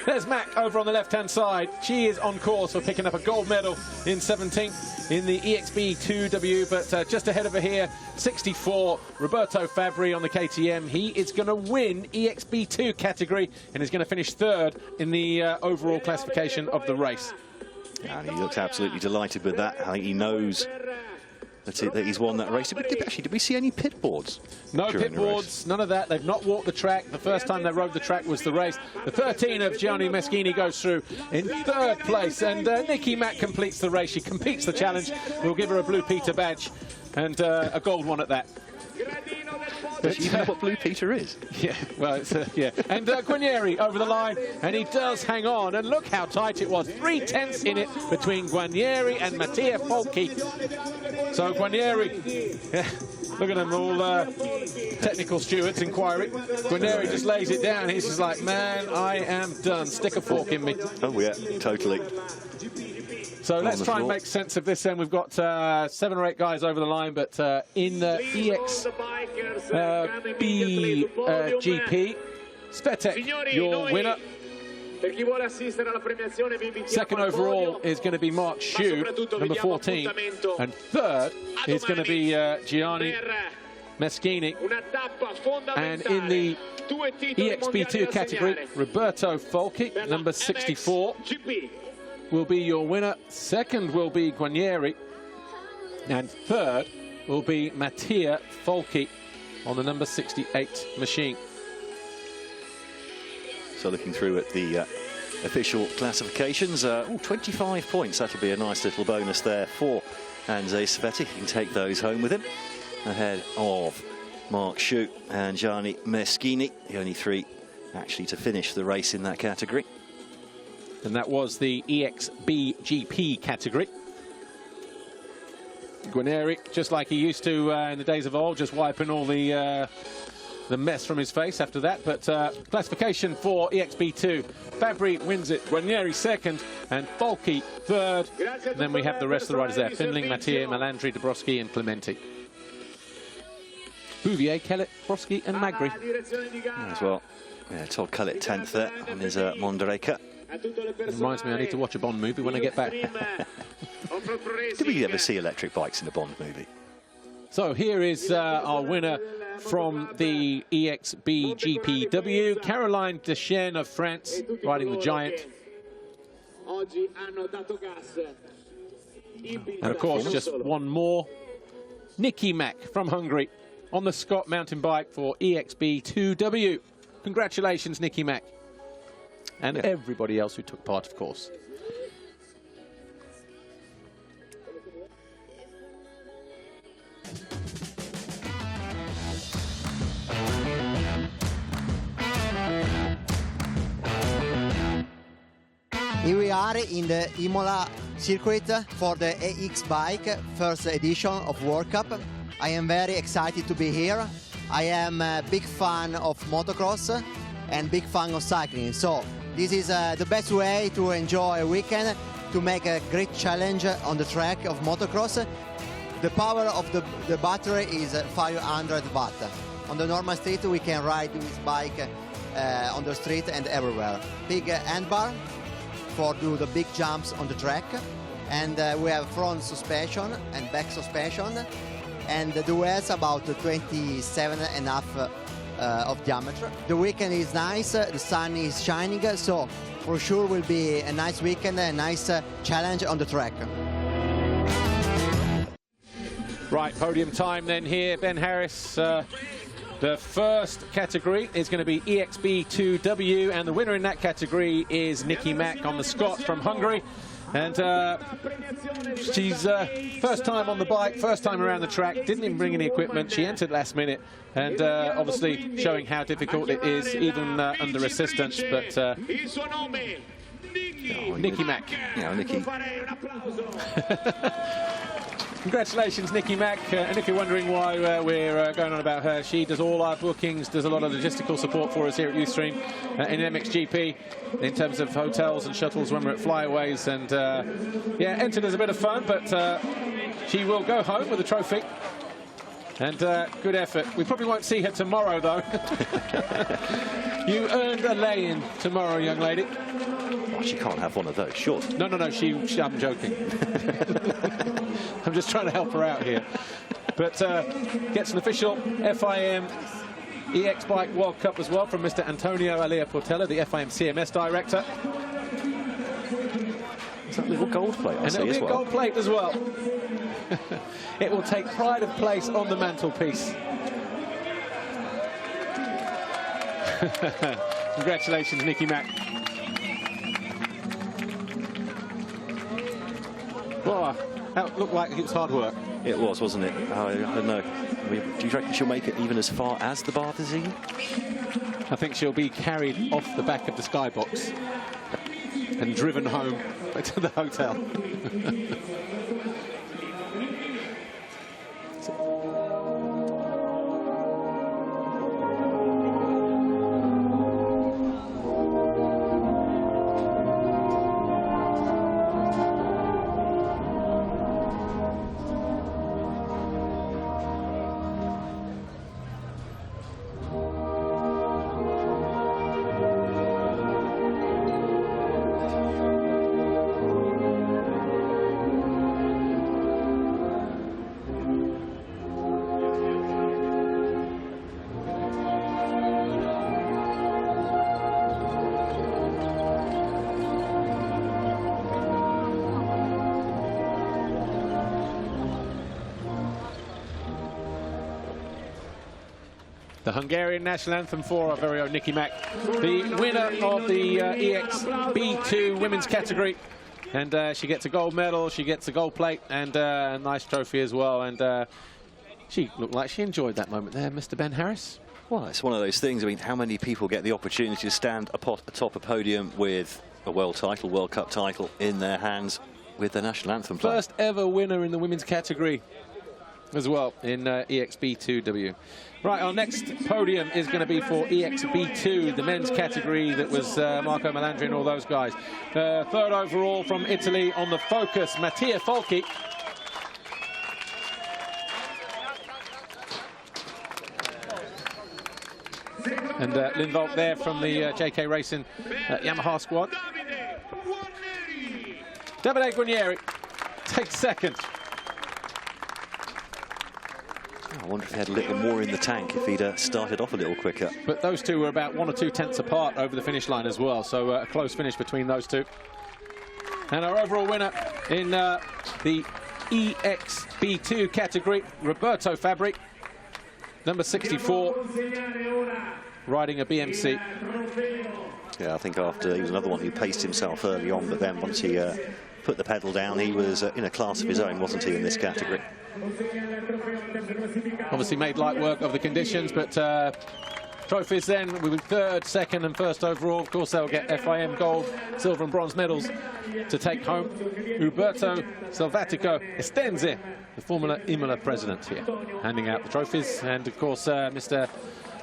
There's Mac over on the left-hand side. She is on course for picking up a gold medal in 17th in the EXP2W, but just ahead of her here, 64, Roberto Fabri on the KTM. He is going to win EXP2 category and is going to finish 3rd in the overall classification of the race. And he looks absolutely delighted with that. I think he knows that he's won that race. Did we see any pit boards? No pit boards, none of that. They've not walked the track. The first time they rode the track was the race. The 13 of Gianni Meschini goes through in 3rd place, and Nikki Mack completes the race. She competes the challenge. We'll give her a Blue Peter badge and a gold one at that. Does she even know what Blue Peter is? Yeah, well, it's, yeah. And Guarnieri over the line, and he does hang on. And look how tight it was. 3/10 in it between Guarnieri and Mattia Folchi. So Guarnieri, yeah, look at them all technical stewards inquiring. Guarnieri just lays it down. He's just like, man, I am done. Stick a fork in me. Oh, yeah, totally. So let's try and make sense of this then. We've got 7 or 8 guys over the line, but in the E-Xbike, Svetek, your winner. Second overall is going to be Mark Xu, number 14. And third is going to be Gianni Meschini. And in the EXP2 category, Roberto Folchi, number 64. Will be your winner. Second will be Guarnieri. And third will be Mattia Folchi on the number 68 machine. So looking through at the official classifications, 25 points. That'll be a nice little bonus there for Andrzej Svetek. He can take those home with him ahead of Mark Xu and Gianni Meschini, the only 3 actually to finish the race in that category. And that was the EXBGP category. Guarnieri, just like he used to in the days of old, just wiping all the mess from his face after that. But classification for EXB2, Fabri wins it, Guarnieri second, and Folchi third. And then we have the rest of the riders there: Findling, Mattia, Melandri, Dabrowski, and Clementi. Bouvier, Kellett, Broski, and Magri. As well. Yeah, Todd Kellett 10th there on his Mondraker. It reminds me I need to watch a Bond movie when I get back. Did we ever see electric bikes in a Bond movie? So here is our winner from the EXBGPW, Caroline Deschênes of France, riding the Giant. And of course, just one more. Nikki Mack from Hungary on the Scott mountain bike for EXB2W. Congratulations, Nikki Mack. And everybody else who took part, of course. Here we are in the Imola circuit for the E-Xbike first edition of World Cup. I am very excited to be here. I am a big fan of motocross and big fan of cycling. So this is the best way to enjoy a weekend, to make a great challenge on the track of motocross. The power of the battery is 500 watt. On the normal street we can ride this bike on the street and everywhere. Big handbar for do the big jumps on the track, and we have front suspension and back suspension, and the wheels about 27.5 of diameter. The weekend is nice, the sun is shining, so for sure will be a nice weekend, a nice challenge on the track. Right, podium time then here, Ben Harris. The first category is going to be EXB2W, and the winner in that category is Nikki Mack on the Scott from Hungary. And she's first time on the bike, first time around the track, didn't even bring any equipment. She entered last minute, and obviously showing how difficult it is, even under assistance. But Nikki Mack. Yeah, Nikki. Congratulations, Nikki Mack. And if you're wondering why we're going on about her, she does all our bookings, does a lot of logistical support for us here at Ustream in MXGP in terms of hotels and shuttles when we're at flyaways. And yeah, entered as a bit of fun, but she will go home with a trophy. And good effort. We probably won't see her tomorrow, though. You earned a lay-in tomorrow, young lady. Oh, she can't have one of those, sure. No, I'm joking. I'm just trying to help her out here. But gets an official FIM E-Xbike World Cup as well from Mr. Antonio Alia Portela, the FIM CMS director. It's that little gold plate I see as well. And there'll be a gold plate as well. It will take pride of place on the mantelpiece. Congratulations, Nicky Mack. Oh, that looked like it was hard work. It was, wasn't it? I don't know. Do you reckon she'll make it even as far as the Bathazine? I think she'll be carried off the back of the skybox and driven home to the hotel. The Hungarian national anthem for our very own Nicky Mack, the winner of the E-Xbike women's category. And she gets a gold medal, she gets a gold plate, and a nice trophy as well. And she looked like she enjoyed that moment there, Mr. Ben Harris. Well, it's one of those things. I mean, how many people get the opportunity to stand atop a podium with a world title, World Cup title in their hands with the national anthem playing? First ever winner in the women's category as well in EXB2W. Right, our next podium is going to be for EXB2, the men's category that was Marco Melandri and all those guys. Third overall from Italy on the Focus, Mattia Folchi. And Lindvolt there from the JK Racing Yamaha squad. Davide Guarnieri takes second. I wonder if he had a little more in the tank if he'd started off a little quicker. But those two were about 1 or 2 tenths apart over the finish line as well, so a close finish between those two. And our overall winner in the EXB2 category, Roberto Fabri, number 64, riding a BMC. Yeah, I think after he was another one who paced himself early on, but then once he put the pedal down, he was in a class of his own, wasn't he, in this category? Obviously made light work of the conditions, but trophies then with third, second and first overall. Of course, they'll get FIM gold, silver and bronze medals to take home. Uberto Salvatico Estenze, the former Imola president here, handing out the trophies. And of course, Mr.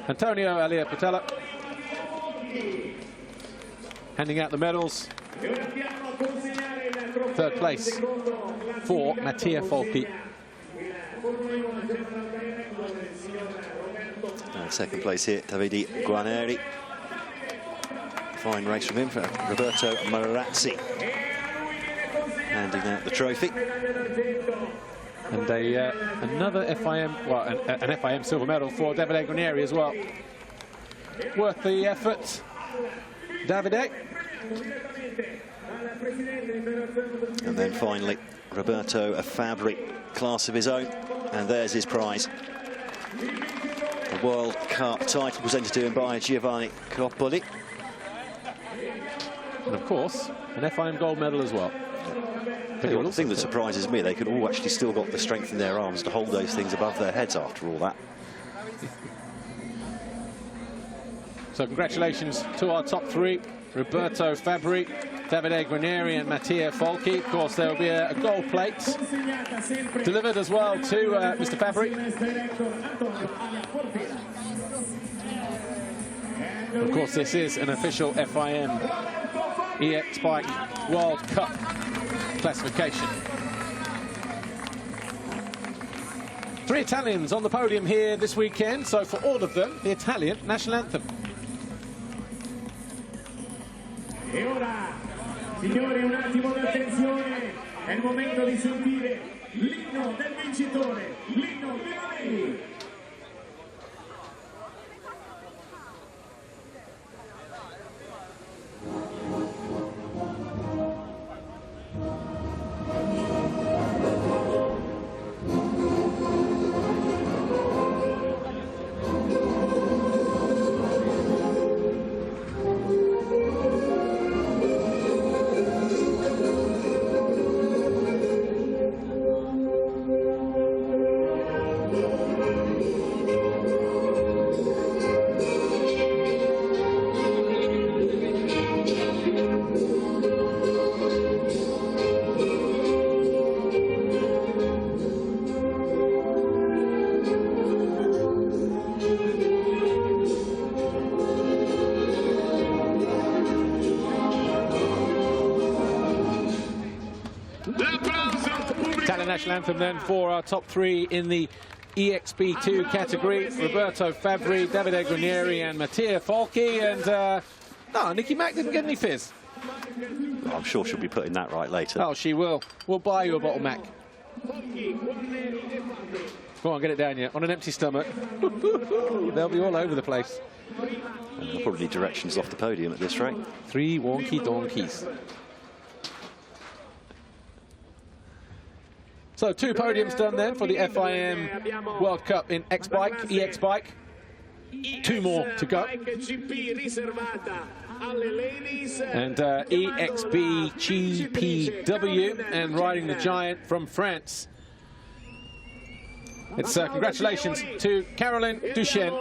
Antonio Alia Patella handing out the medals. Third place for Mattia Folchi. Second place here, Davide Guarnieri. Fine race from him for Roberto Marazzi. Handing out the trophy. And another FIM, well, an FIM silver medal for Davide Guarnieri as well. Worth the effort, Davide. And then finally, Roberto Fabri, class of his own, and there's his prize. A World Cup title presented to him by Giovanni Coppoli. And of course, an FIM gold medal as well. But the thing that surprises me, they could all actually still got the strength in their arms to hold those things above their heads after all that. So congratulations to our top three, Roberto Fabri, Davide Guarnieri and Mattia Folchi. Of course, there will be a gold plate delivered as well to Mr. Fabri. Of course, this is an official FIM E-Xbike World Cup classification. 3 Italians on the podium here this weekend, so for all of them, the Italian national anthem. E ora, signori, un attimo di attenzione, è il momento di sentire l'inno del vincitore, l'inno della lei. Italian national anthem then for our top three in the EXP2 category. Roberto Fabri, Davide Guarnieri and Mattia Folchi. And no, Nikki Mack didn't get any fizz. I'm sure she'll be putting that right later. Oh, she will. We'll buy you a bottle, Mac. Go on, get it down here. On an empty stomach. They'll be all over the place. And they'll probably need directions off the podium at this rate. 3 wonky donkeys. So 2 podiums done then for the FIM World Cup in X-Bike, E-Xbike. 2 more to go. And E-XBGPW and riding the giant from France. It's congratulations to Caroline Duchesne.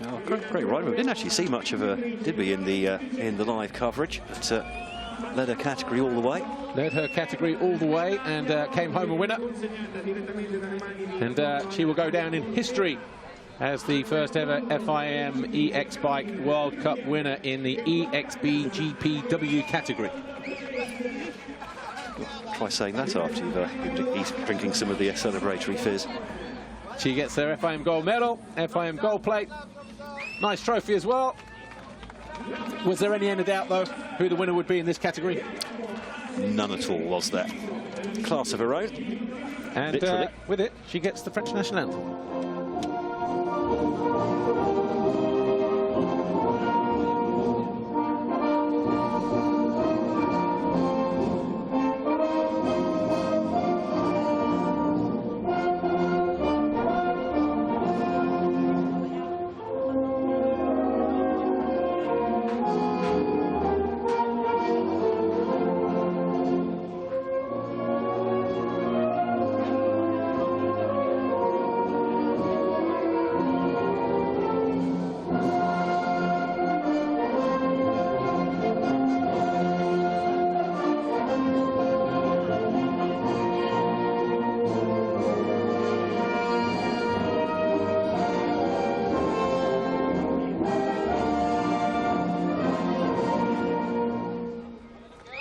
Oh, great ride. We didn't actually see much of her, did we, in the live coverage? But led her category all the way. Led her category all the way and came home a winner. And she will go down in history as the first ever FIM E-Xbike World Cup winner in the E-XBGPW category. Try saying that after he's drinking some of the celebratory fizz. She gets their FIM gold medal, FIM gold plate. Nice trophy as well. Was there any doubt, though, who the winner would be in this category? None at all, was there? Class of her own. And with it, she gets the French national anthem.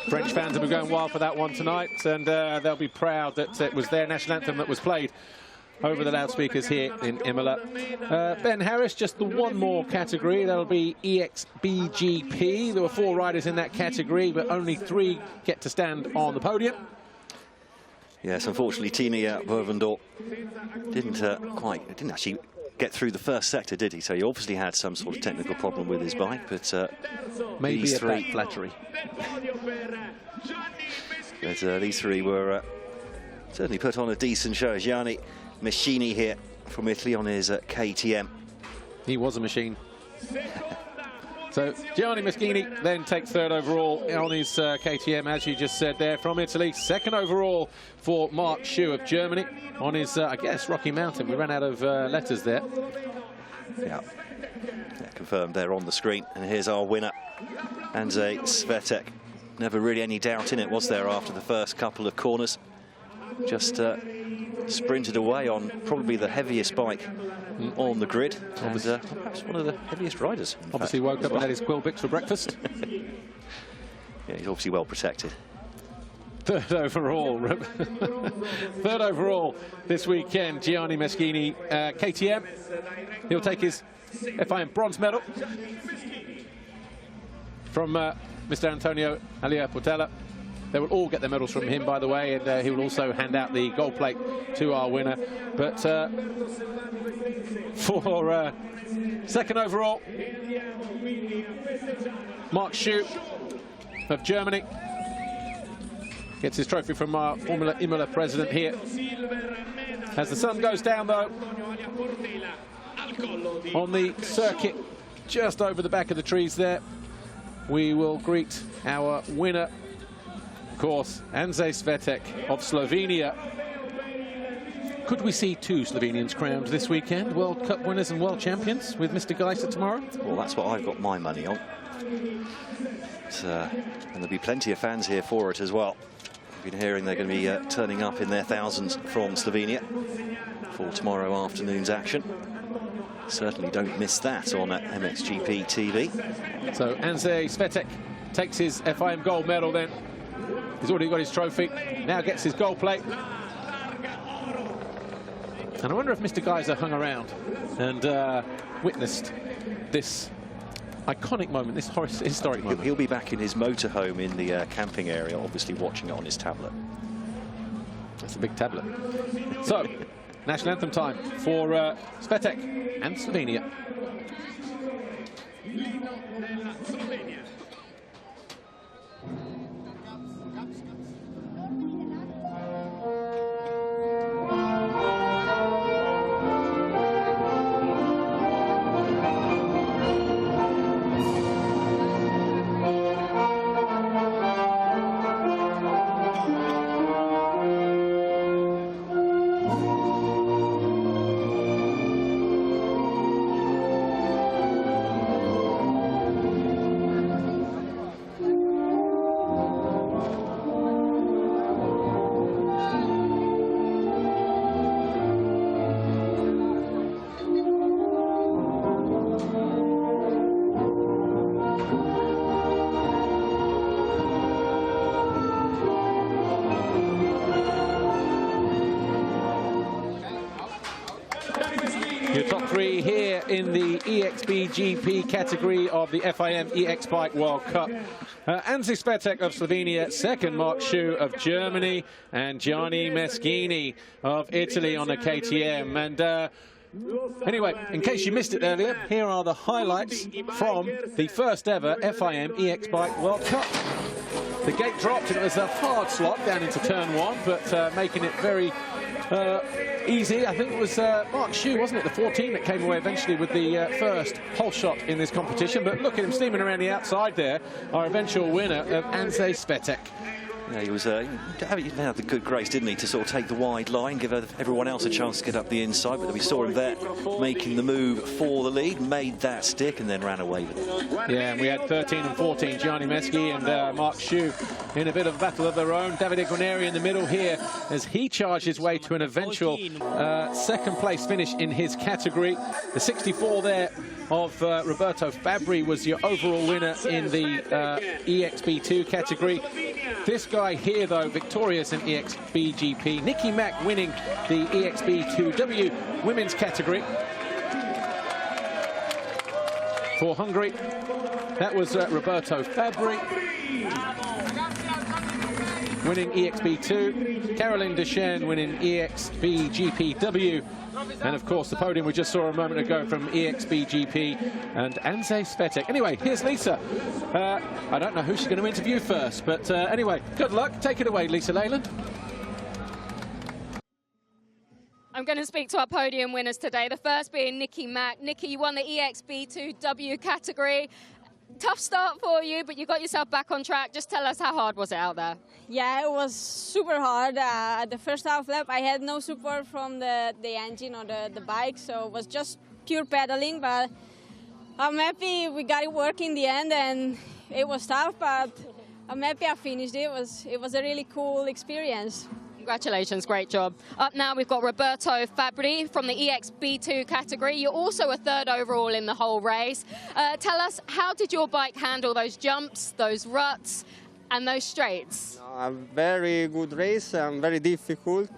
French fans will be going wild for that one tonight, and they'll be proud that it was their national anthem that was played over the loudspeakers here in Imola. Ben Harris, just the one more category. That'll be EXBGP. There were 4 riders in that category, but only 3 get to stand on the podium. Yes, unfortunately, Tina Bouvendorf didn't actually get through the first sector, did he? So he obviously had some sort of technical problem with his bike, but maybe these 3 flattery. But these 3 were certainly put on a decent show. Gianni Meschini here from Italy on his KTM. He was a machine. So Gianni Meschini then takes 3rd overall on his KTM, as you just said there, from Italy. 2nd overall for Mark Schuh of Germany on his, I guess, Rocky Mountain. We ran out of letters there. Yeah, confirmed there on the screen. And here's our winner, Andrzej Swiatek. Never really any doubt in it, was there, after the first couple of corners? Just sprinted away on probably the heaviest bike on the grid, and perhaps one of the heaviest riders. Obviously woke up and had his Quilbix for breakfast. Yeah, he's obviously well protected. 3rd overall. 3rd overall this weekend, Gianni Meschini, KTM. He'll take his FIM bronze medal from Mr. Antonio Alia Portela. They will all get their medals from him, by the way, and he will also hand out the gold plate to our winner. But for 2nd overall, Mark Schuh of Germany gets his trophy from our Formula Imola president here. As the sun goes down, though, on the circuit just over the back of the trees there, we will greet our winner, of course, Andrzej Swiatek of Slovenia. Could we see 2 Slovenians crowned this weekend, World Cup winners and world champions, with Mr. Geiser tomorrow? Well, that's what I've got my money on. And there'll be plenty of fans here for it as well. I've been hearing they're going to be turning up in their thousands from Slovenia for tomorrow afternoon's action. Certainly don't miss that on MXGP TV. So Andrzej Swiatek takes his FIM gold medal then. He's already got his trophy. Now gets his gold plate. And I wonder if Mr. Geiser hung around and witnessed this iconic moment, this historic moment. He'll be back in his motorhome in the camping area, obviously watching it on his tablet. That's a big tablet. So, national anthem time for Swiatek and Slovenia. Your top three here in the E-Xbike category of the FIM E-Xbike World Cup. Andrzej Swiatek of Slovenia, second Mark Schuh of Germany, and Gianni Meschini of Italy on the KTM. And anyway, in case you missed it earlier, here are the highlights from the first ever FIM E-Xbike World Cup. The gate dropped and it was a hard slot down into turn one, but making it very easy. I think it was Mark Schuh, wasn't it, the 14 that came away eventually with the first pole shot in this competition. But look at him steaming around the outside there, our eventual winner of Andrzej Swiatek. Yeah, he was he had the good grace, didn't he, to sort of take the wide line, give everyone else a chance to get up the inside. But we saw him there making the move for the lead, made that stick, and then ran away with it. Yeah, and we had 13 and 14, Gianni Meschini and Mark Schuh in a bit of a battle of their own. Davide Guarneri in the middle here as he charged his way to an eventual second place finish in his category. The 64 there of Roberto Fabbri was your overall winner in the EXB2 category. This guy here, though, victorious in EXBGP. Nicky Mack winning the EXB2W women's category for Hungary. That was Roberto Fabbri winning EXB2. Caroline Deschênes winning EXBGPW. And of course the podium we just saw a moment ago from EXBGP and Andrzej Swiatek. Anyway, here's Lisa. I don't know who she's going to interview first, but anyway, good luck. Take it away, Lisa Leyland. I'm going to speak to our podium winners today. The first being Nicky Mack. Nicky, you won the EXB2W category. Tough start for you, but you got yourself back on track. Just tell us, how hard was it out there? Yeah, it was super hard. At the first half lap, I had no support from the engine or the bike, so it was just pure pedaling. But I'm happy we got it working in the end, and it was tough, but I'm happy I finished it. It was a really cool experience. Congratulations, great job. Up now we've got Roberto Fabbri from the EXB2 category. You're also a third overall in the whole race. Tell us, how did your bike handle those jumps, those ruts and those straights? A very good race and very difficult.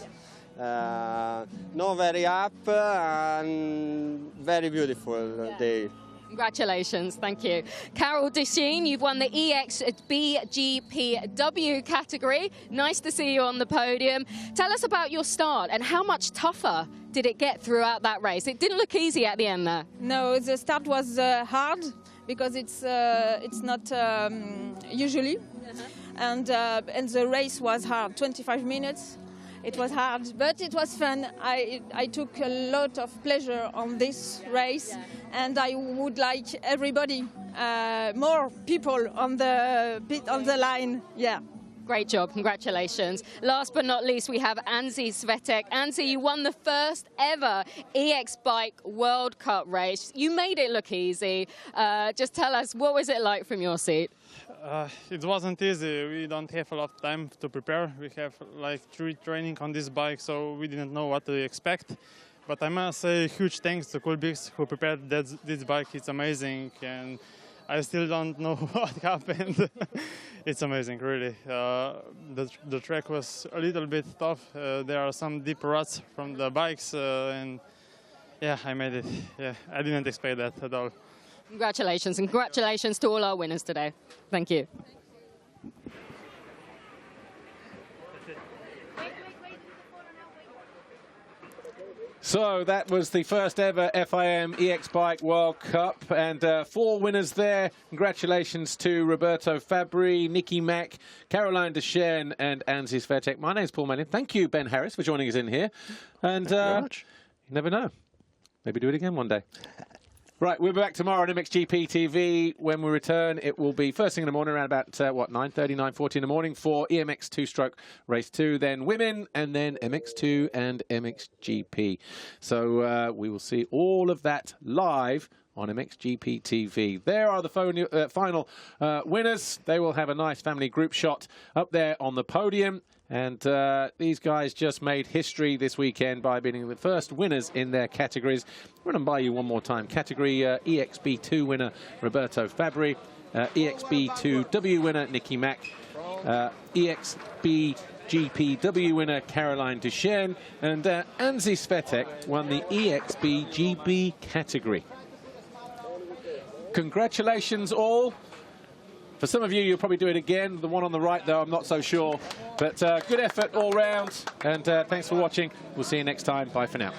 Not very up and very beautiful day. Congratulations, thank you. Carol Deschênes, you've won the EXBGPW category. Nice to see you on the podium. Tell us about your start and how much tougher did it get throughout that race? It didn't look easy at the end there. No, the start was hard because it's not usually, and the race was hard. 25 minutes. It was hard, but it was fun. I took a lot of pleasure on this race, and I would like everybody, more people on the line. Yeah. Great job, congratulations. Last but not least, we have Andrzej Swiatek. Andrzej, you won the first ever E-Xbike World Cup race. You made it look easy. Just tell us, what was it like from your seat? It wasn't easy. We don't have a lot of time to prepare. We have like 3 training on this bike, so we didn't know what to expect. But I must say huge thanks to Coolbix who prepared this bike. It's amazing, and I still don't know what happened. It's amazing, really. The track was a little bit tough. There are some deep ruts from the bikes, and yeah, I made it. Yeah, I didn't expect that at all. Congratulations, and congratulations to all our winners today. Thank you. So that was the first ever FIM E-Xbike World Cup, and 4 winners there. Congratulations to Roberto Fabbri, Nikki Mack, Caroline Deschênes, and Anzi Svertek. My name's Paul Manning. Thank you, Ben Harris, for joining us in here. And you never know. Maybe do it again one day. Right, we'll be back tomorrow on MXGP TV. When we return, it will be first thing in the morning, around about, 9:30, 9:40 in the morning for EMX 2-stroke Race 2, then Women, and then MX2 and MXGP. So we will see all of that live on MXGP TV. There are the final winners. They will have a nice family group shot up there on the podium. And these guys just made history this weekend by being the first winners in their categories. Run them by you one more time. Category EXB2 winner Roberto Fabbri, EXB2W winner Nikki Mack, EXBGPW winner Caroline Deschênes, and Anzi Svertek won the EXBGB category. Congratulations all. For some of you, you'll probably do it again. The one on the right, though, I'm not so sure. But good effort all round, and thanks for watching. We'll see you next time. Bye for now.